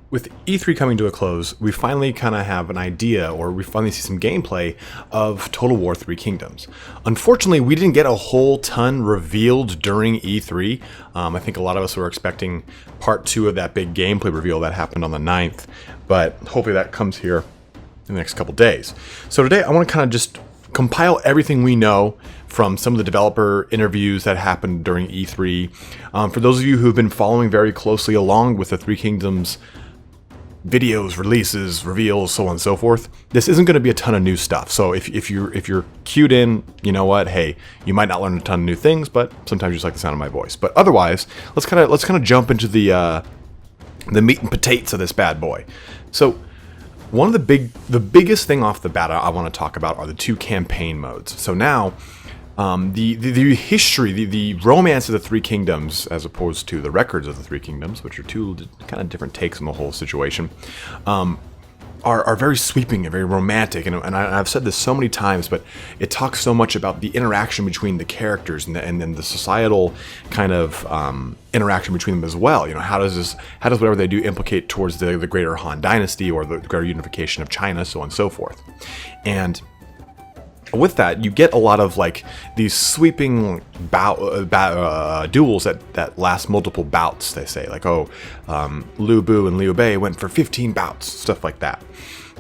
with E3 coming to a close, we finally kind of have an idea, or we finally see some gameplay of Total War Three Kingdoms. Unfortunately, we didn't get a whole ton revealed during E3. I think a lot of us were expecting part 2 of that big gameplay reveal that happened on the 9th, but hopefully that comes here in the next couple days. So today I want to kind of just compile everything we know from some of the developer interviews that happened during E3. For those of you who have been following very closely along with the Three Kingdoms videos, releases, reveals, so on and so forth, this isn't going to be a ton of new stuff. So if you're cued in, you know what? Hey, you might not learn a ton of new things, but sometimes you just like the sound of my voice. But otherwise, let's kind of jump into the meat and potatoes of this bad boy. So one of the biggest thing off the bat I want to talk about are the 2 campaign modes. So now, the history, the romance of the Three Kingdoms, as opposed to the records of the Three Kingdoms, which are 2 kind of different takes on the whole situation, are very sweeping and very romantic. And I've said this so many times, but it talks so much about the interaction between the characters and then the societal kind of interaction between them as well. You know, how does whatever they do implicate towards the greater Han Dynasty or the greater unification of China, so on and so forth. And with that, you get a lot of like these sweeping duels that last multiple bouts. They say like, Liu Bu and Liu Bei went for 15 bouts, stuff like that.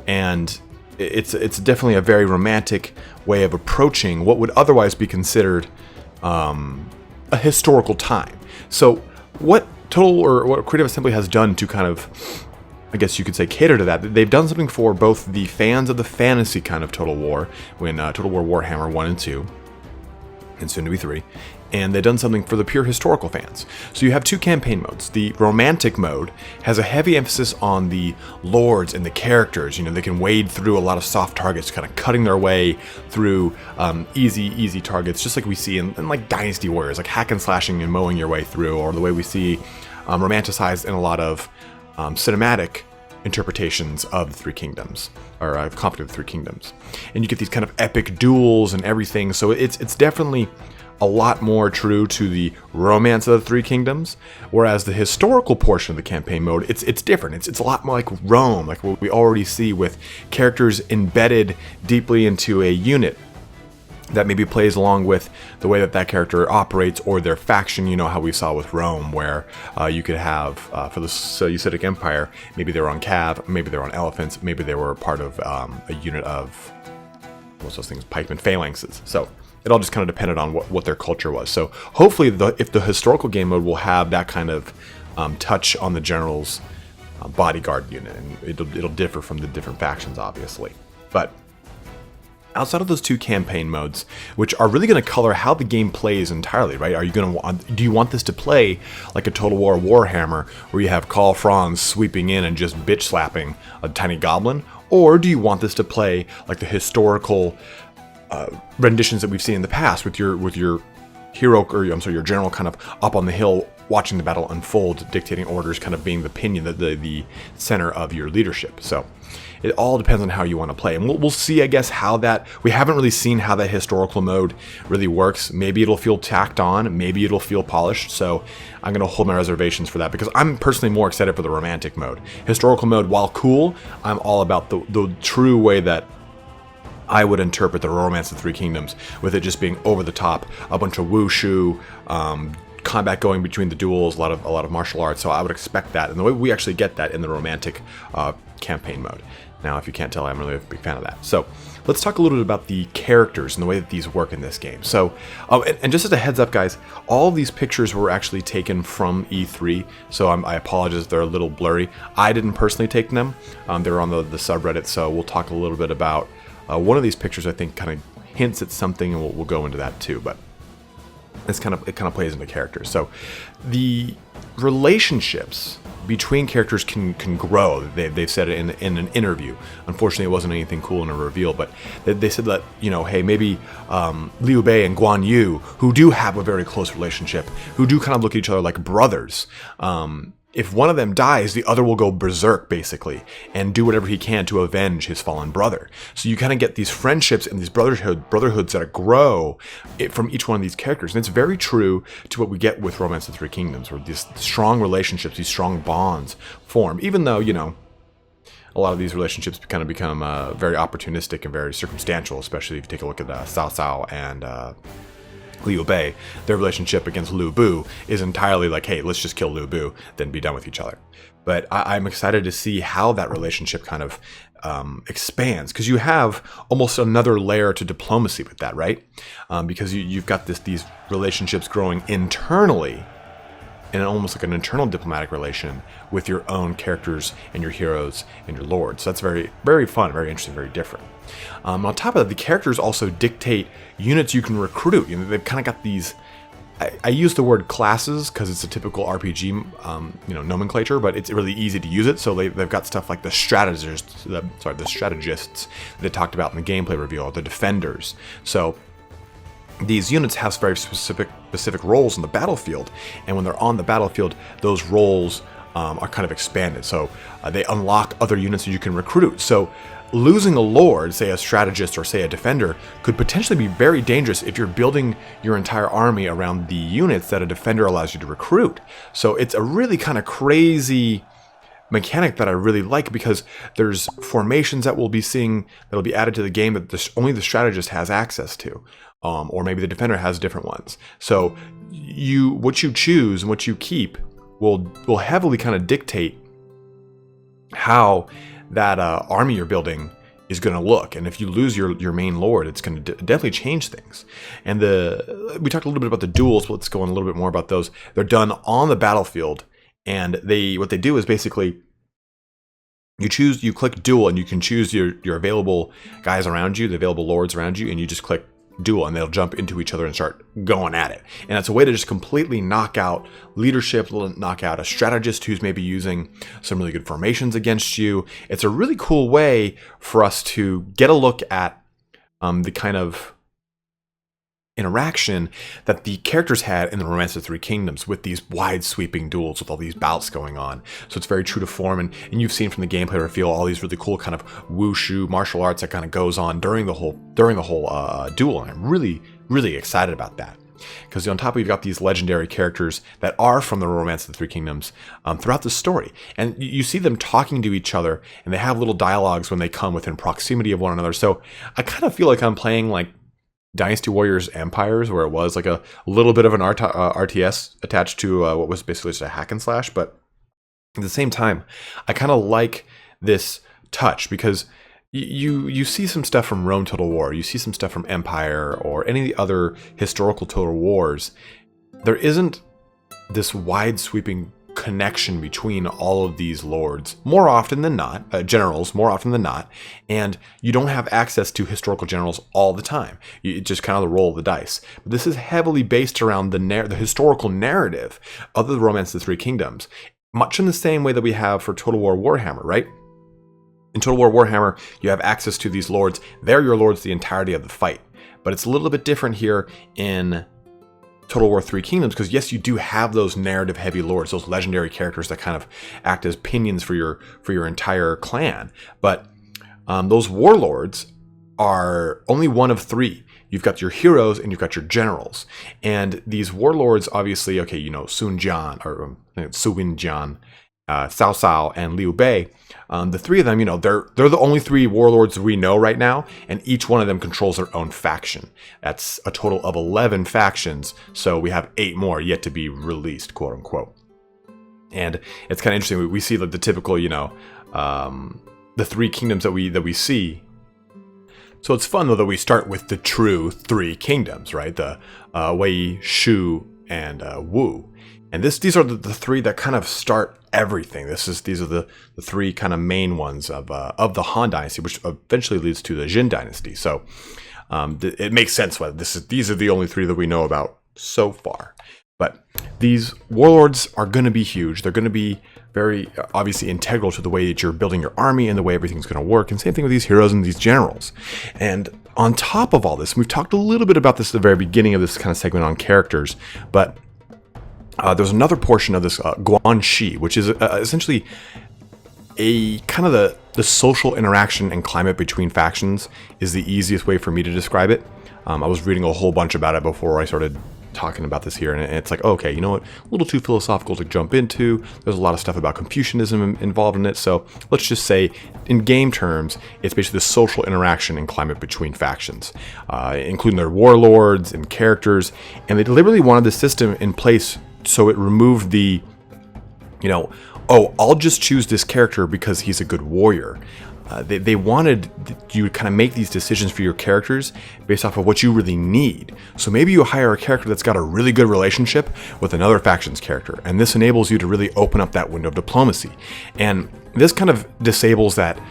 And it's definitely a very romantic way of approaching what would otherwise be considered a historical time. So what Creative Assembly has done to kind of, I guess you could say, cater to that. They've done something for both the fans of the fantasy kind of Total War, when Total War Warhammer 1 and 2, and soon to be 3, and they've done something for the pure historical fans. So you have 2 campaign modes. The romantic mode has a heavy emphasis on the lords and the characters. You know, they can wade through a lot of soft targets, kind of cutting their way through easy targets, just like we see in like Dynasty Warriors, like hack and slashing and mowing your way through, or the way we see romanticized in a lot of cinematic interpretations of the Three Kingdoms, or Conflict of the Three Kingdoms. And you get these kind of epic duels and everything, so it's definitely a lot more true to the romance of the Three Kingdoms, whereas the historical portion of the campaign mode, it's different. It's a lot more like Rome, like what we already see with characters embedded deeply into a unit that maybe plays along with the way that character operates or their faction. You know how we saw with Rome, where you could have, for the Seleucid Empire, maybe they were on cav, maybe they were on elephants, maybe they were part of a unit of, what's those things, pikemen, phalanxes. So it all just kind of depended on what their culture was. So hopefully if the historical game mode will have that kind of touch on the general's bodyguard unit, and it'll differ from the different factions, obviously. But outside of those 2 campaign modes, which are really going to color how the game plays entirely, right? Do you want this to play like a Total War Warhammer, where you have Karl Franz sweeping in and just bitch slapping a tiny goblin? Or do you want this to play like the historical renditions that we've seen in the past, with your hero, or your general kind of up on the hill watching the battle unfold, dictating orders, kind of being the pinion, the center of your leadership? So it all depends on how you want to play. And we'll see, I guess, how that... We haven't really seen how that historical mode really works. Maybe it'll feel tacked on. Maybe it'll feel polished. So I'm going to hold my reservations for that, because I'm personally more excited for the romantic mode. Historical mode, while cool, I'm all about the true way that I would interpret the romance of the Three Kingdoms, with it just being over the top, a bunch of wushu, combat going between the duels, a lot of martial arts. So I would expect that, and the way we actually get that in the romantic campaign mode. Now, if you can't tell, I'm really a big fan of that. So let's talk a little bit about the characters and the way that these work in this game. So, and just as a heads up, guys, all of these pictures were actually taken from E3, so I apologize if they're a little blurry. I didn't personally take them. They were on the subreddit, so we'll talk a little bit about one of these pictures. I think kind of hints at something, and we'll go into that too, but it kind of plays into characters. So the relationships between characters can grow. They've said it in an interview. Unfortunately, it wasn't anything cool in a reveal, but they said that, hey, maybe Liu Bei and Guan Yu, who do have a very close relationship, who do kind of look at each other like brothers, if one of them dies, the other will go berserk, basically, and do whatever he can to avenge his fallen brother. So you kind of get these friendships and these brotherhoods that grow from each one of these characters. And it's very true to what we get with Romance of the Three Kingdoms, where these strong relationships, these strong bonds form, even though, you know, a lot of these relationships kind of become very opportunistic and very circumstantial, especially if you take a look at Cao Cao and Liu Bei. Their relationship against Liu Bu is entirely like, hey, let's just kill Liu Bu, then be done with each other. But I'm excited to see how that relationship kind of expands, because you have almost another layer to diplomacy with that, right? Because you've got these relationships growing internally, in almost like an internal diplomatic relation with your own characters and your heroes and your lords. So that's very, very fun, very interesting, very different. On top of that, the characters also dictate units you can recruit. You know, they've kind of got these. I use the word classes because it's a typical RPG, nomenclature, but it's really easy to use it. So they've got stuff like the strategists that they talked about in the gameplay reveal, or the defenders. So these units have very specific roles in the battlefield, and when they're on the battlefield, those roles are kind of expanded. So they unlock other units that you can recruit. So losing a lord, say a strategist or say a defender, could potentially be very dangerous if you're building your entire army around the units that a defender allows you to recruit. So it's a really kind of crazy mechanic that I really like, because there's formations that we'll be seeing that'll be added to the game that only the strategist has access to. Or maybe the defender has different ones. So what you choose and what you keep will heavily kind of dictate how that army you're building is going to look. And if you lose your main lord, it's going to definitely change things. And we talked a little bit about the duels, but let's go on a little bit more about those. They're done on the battlefield, and what they do is basically you click duel, and you can choose your available guys around you, the available lords around you, and you just click duel, and they'll jump into each other and start going at it. And it's a way to just completely knock out leadership, knock out a strategist who's maybe using some really good formations against you. It's a really cool way for us to get a look at the kind of interaction that the characters had in the Romance of the Three Kingdoms, with these wide sweeping duels with all these bouts going on. So it's very true to form, and you've seen from the gameplay reveal all these really cool kind of wushu martial arts that kind of goes on during the whole duel, and I'm really, really excited about that. Because on top of, you've got these legendary characters that are from the Romance of the Three Kingdoms throughout the story. And you see them talking to each other, and they have little dialogues when they come within proximity of one another. So I kind of feel like I'm playing like Dynasty Warriors Empires, where it was like a little bit of an RTS attached to what was basically just a hack and slash. But at the same time, I kind of like this touch, because you see some stuff from Rome Total War, you see some stuff from Empire, or any of the other historical Total Wars. There isn't this wide sweeping connection between all of these lords more often than not, generals more often than not, and you don't have access to historical generals all the time. It's just kind of the roll of the dice. But this is heavily based around the historical narrative of the Romance of the Three Kingdoms, much in the same way that we have for Total War Warhammer, right? In Total War Warhammer, you have access to these lords. They're your lords the entirety of the fight. But it's a little bit different here in Total War Three Kingdoms, because yes, you do have those narrative heavy lords, those legendary characters that kind of act as pinions for your entire clan. But those warlords are only one of three. You've got your heroes and you've got your generals. And these warlords, obviously, okay, Sun Jian, or Suwin Jian, Cao Cao, and Liu Bei. The three of them, they're the only three warlords we know right now, and each one of them controls their own faction. That's a total of 11 factions, so we have 8 more yet to be released, quote unquote. And it's kind of interesting. We see like the typical, the three kingdoms that we see. So it's fun though that we start with the true three kingdoms, right? The Wei, Shu, and Wu. And these are the three that kind of start everything. These are the three kind of main ones of the Han Dynasty, which eventually leads to the Jian Dynasty. So it makes sense why these are the only three that we know about so far. But these warlords are going to be huge. They're going to be very obviously integral to the way that you're building your army and the way everything's going to work. And same thing with these heroes and these generals. And on top of all this, we've talked a little bit about this at the very beginning of this kind of segment on characters, but There's another portion of this Guanxi, which is essentially a kind of the social interaction and climate between factions is the easiest way for me to describe it. I was reading a whole bunch about it before I started talking about this here, and it's like, okay, you know what, a little too philosophical to jump into. There's a lot of stuff about Confucianism involved in it, so let's just say in game terms it's basically the social interaction and climate between factions, including their warlords and characters. And they deliberately wanted this system in place so it removed the, you know, oh, I'll just choose this character because he's a good warrior. They wanted you to kind of make these decisions for your characters based off of what you really need. So maybe you hire a character that's got a really good relationship with another faction's character, and this enables you to really open up that window of diplomacy. And this kind of disables that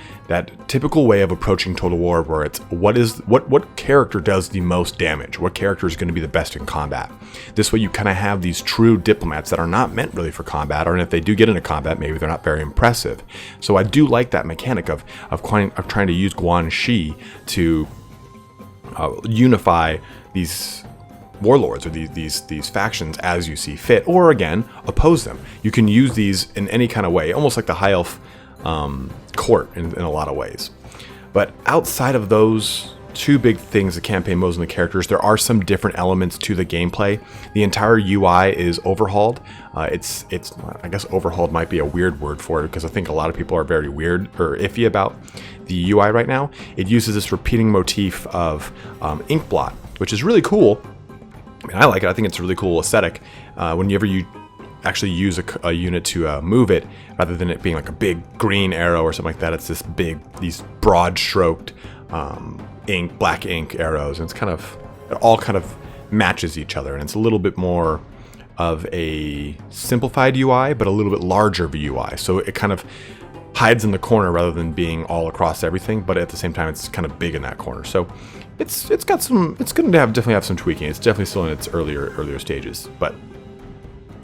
typical way of approaching Total War, where it's what character does the most damage, what character is going to be the best in combat. This way you kind of have these true diplomats that are not meant really for combat, or if they do get into combat, maybe they're not very impressive. So I do like that mechanic of trying to use Guanxi to unify these warlords or these factions as you see fit, or again oppose them. You can use these in any kind of way, almost like the High Elf court in a lot of ways. But outside of those two big things, the campaign modes and the characters, there are some different elements to the gameplay. The entire UI is overhauled. It's I guess overhauled might be a weird word for it, because I think a lot of people are very weird or iffy about the UI right now. It uses this repeating motif of ink blot, which is really cool. I mean, I like it. I think it's a really cool aesthetic. Whenever you actually use a unit to move it, rather than it being like a big green arrow or something like that, it's these broad stroked black ink arrows, and it all kind of matches each other, and it's a little bit more of a simplified UI, but a little bit larger of a UI. So it kind of hides in the corner rather than being all across everything, but at the same time it's kind of big in that corner. So it's going to definitely have some tweaking. It's definitely still in its earlier stages, but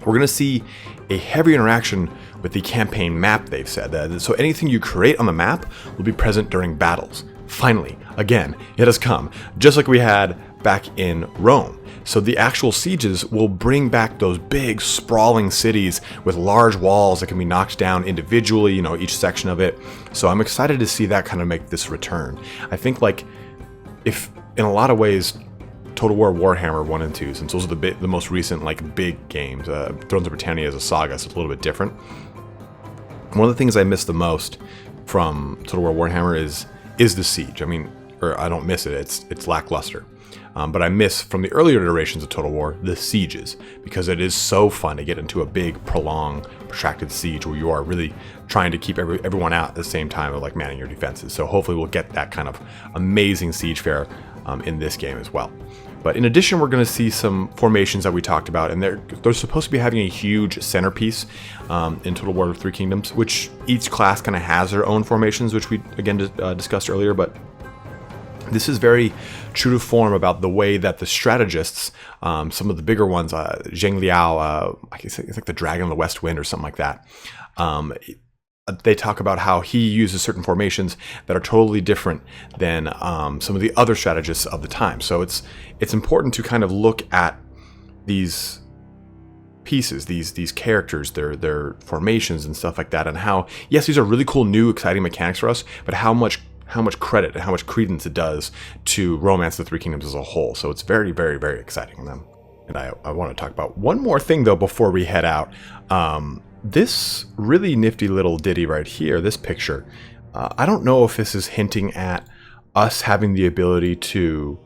we're going to see a heavy interaction with the campaign map, they've said. So anything you create on the map will be present during battles. Finally, again, it has come, just like we had back in Rome. So the actual sieges will bring back those big, sprawling cities with large walls that can be knocked down individually, each section of it. So I'm excited to see that kind of make this return. I think, if in a lot of ways, Total War Warhammer 1 and 2, since those are the most recent big games. Thrones of Britannia is a saga, so it's a little bit different. One of the things I miss the most from Total War Warhammer is the siege. I mean, or I don't miss it, it's lackluster. But I miss from the earlier iterations of Total War the sieges, because it is so fun to get into a big, prolonged, protracted siege where you are really trying to keep everyone out at the same time of manning your defenses. So hopefully we'll get that kind of amazing siege fare in this game as well. But in addition, we're going to see some formations that we talked about, and they're supposed to be having a huge centerpiece in Total War Three Kingdoms, which each class kind of has their own formations, which we again discussed earlier. But this is very true to form about the way that the strategists, some of the bigger ones, Zheng Liao, I guess it's like the Dragon of the West Wind or something like that. They talk about how he uses certain formations that are totally different than some of the other strategists of the time. So it's important to kind of look at these pieces, these characters, their formations and stuff like that, and how, yes, these are really cool, new, exciting mechanics for us, but how much credit and how much credence it does to Romance of the Three Kingdoms as a whole. So it's very, very, very exciting in them. And I want to talk about one more thing though before we head out. This really nifty little ditty right here, this picture, I don't know if this is hinting at us having the ability to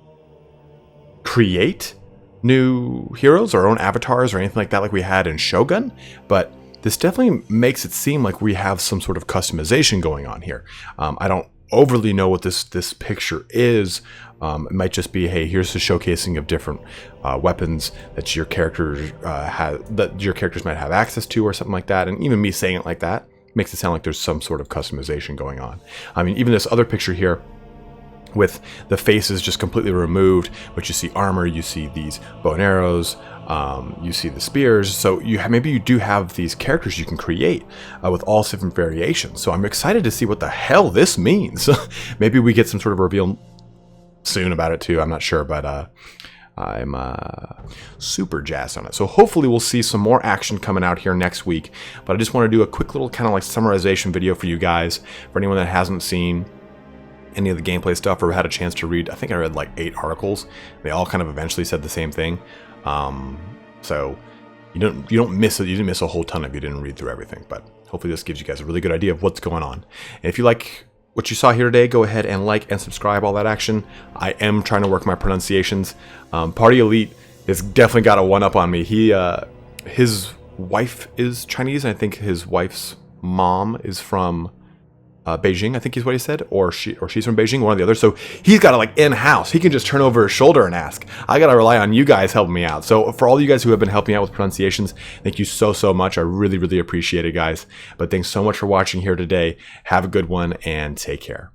create new heroes, our own avatars or anything like that, like we had in Shogun, but this definitely makes it seem like we have some sort of customization going on here. I don't overly know what this picture is. It might just be, hey, here's the showcasing of different weapons that your characters might have access to, or something like that. And even me saying it like that makes it sound like there's some sort of customization going on. I mean, even this other picture here with the faces just completely removed, but you see armor, you see these bow and arrows, you see the spears. So maybe you do have these characters you can create with all different variations. So I'm excited to see what the hell this means. Maybe we get some sort of reveal soon about it too. I'm not sure, but I'm super jazzed on it. So hopefully we'll see some more action coming out here next week. But I just want to do a quick little kind of like summarization video for you guys, for anyone that hasn't seen any of the gameplay stuff or had a chance to read. I think I read like 8 articles. They all kind of eventually said the same thing. So you didn't miss a whole ton if you didn't read through everything. But hopefully this gives you guys a really good idea of what's going on. And if you like what you saw here today, go ahead and like and subscribe, all that action. I am trying to work my pronunciations. Party Elite has definitely got a one-up on me. His wife is Chinese, and I think his wife's mom is from Beijing, I think is what he said, or she's from Beijing, one or the other. So he's got it like in-house. He can just turn over his shoulder and ask. I gotta rely on you guys helping me out. So for all you guys who have been helping out with pronunciations, thank you so much. I really appreciate it, guys. But thanks so much for watching here today. Have a good one and take care.